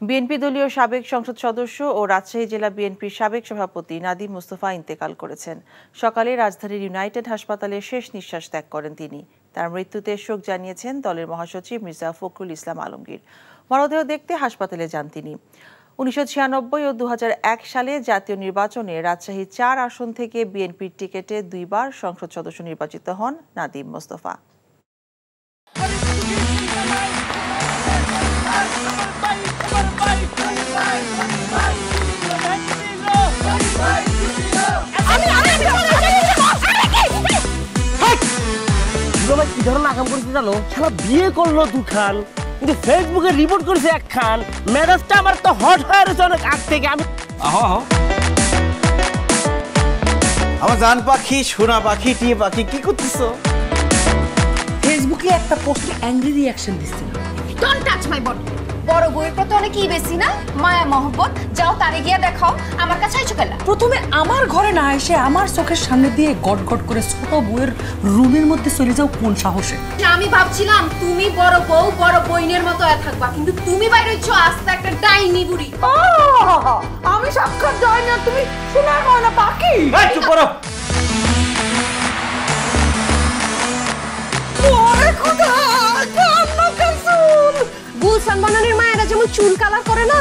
BNP দলীয় সাবেক সংসদ সদস্য ও রাজশাহী জেলা বিএনপির সাবেক সভাপতি নাদিম মোস্তফা ইন্তেকাল করেছেন। সকালে রাজধানীর ইউনাইটেড হাসপাতালে শেষ নিঃশ্বাস ত্যাগ করেন তিনি। তার মৃত্যুতে শোক জানিয়েছেন দলের মহাসচিব মির্জা ফখরুল ইসলাম আলমগীর। মরদেহ দেখতে হাসপাতালে যান তিনি। 1996 ও 2001 সালে জাতীয় নির্বাচনে রাজশাহী 4 আসন থেকে বিএনপির টিকেটে 2 বার সংসদ সদস্য নির্বাচিত হন নাদিম মোস্তফা। কি ধরনের আকাম করতে জানো? সারা বিয়ে করলো দুখান, কিন্তু ফেসবুকে রিপোর্ট করেছে একখান। মেজাজটা আমার তো হট হয়ে গেছে অনেক আগ থেকে। আমি আমার জান পাখি, সোনা পাখি, টিয়ে পাখি, কি করতেছো? ফেসবুকে একটা পোস্টে অ্যাংরি রিঅ্যাকশন দিছিল। Don't touch my body. বড় বউয়ের প্রতি অনেকই বেশি না মায়া মহব্বত। যাও তারে গিয়া দেখাও, আমার কাছে আইছো কেলা? প্রথমে আমার ঘরে না এসে আমার চোখের সামনে দিয়ে গট গট করে ছোট বউয়ের রুমের মধ্যে চলে যাও কোন সাহসে? আমি ভাবছিলাম তুমি বড় বউ বড় বইনের মতো থাকবা, কিন্তু তুমি বাইরে হইছো আস্তে একটা ডাইনি বুড়ি। আমি সাক্ষাৎ ডাইনি আর তুমি সোনার ময়না পাখি। এই চুপ করো। ওরে খোদা, কান্না কাসুল। গুলশান বনানীর মায়েরা যেমন চুল কালার করে না,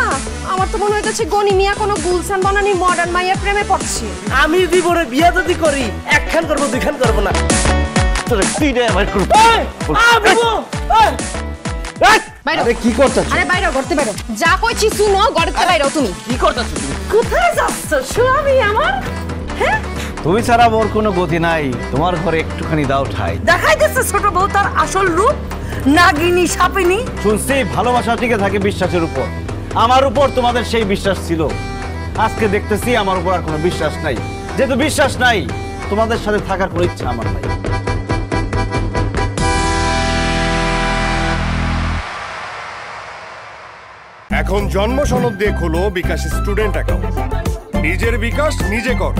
আমার তো মনে হইতেছে গনি মিয়া কোনো গুলশান বনানীর মডার্ন মায়ের প্রেমে পড়ছে। আমি জীবনে বিয়ে যদি করি একখান করবো, দুইখান করবো না। তোরে তিনটা আমার করব। আরে কি করতেছ? আরে বাইরে করতে বাইরে। যা কইছি শুনো, গড়তে বাইরে তুমি। কি করতেছ তুমি? কোথায় যাচ্ছ স্বামী আমার? হ্যাঁ, তুমি ছাড়া মোর কোনো গতি নাই। তোমার ঘরে একটুখানি দাও ঠাই। দেখাই দিচ্ছে ছোট বউ তার আসল রূপ, নাগিনী সাপিনী। শুনছি ভালোবাসা টিকে থাকে বিশ্বাসের উপর। আমার উপর তোমাদের সেই বিশ্বাস ছিল, আজকে দেখতেছি আমার উপর আর কোনো বিশ্বাস নাই। যেহেতু বিশ্বাস নাই, তোমাদের সাথে থাকার কোনো ইচ্ছা আমার নাই। এখন জন্ম সনদ দিয়ে খোলো বিকাশ স্টুডেন্ট অ্যাকাউন্ট। নিজের বিকাশ নিজে কর।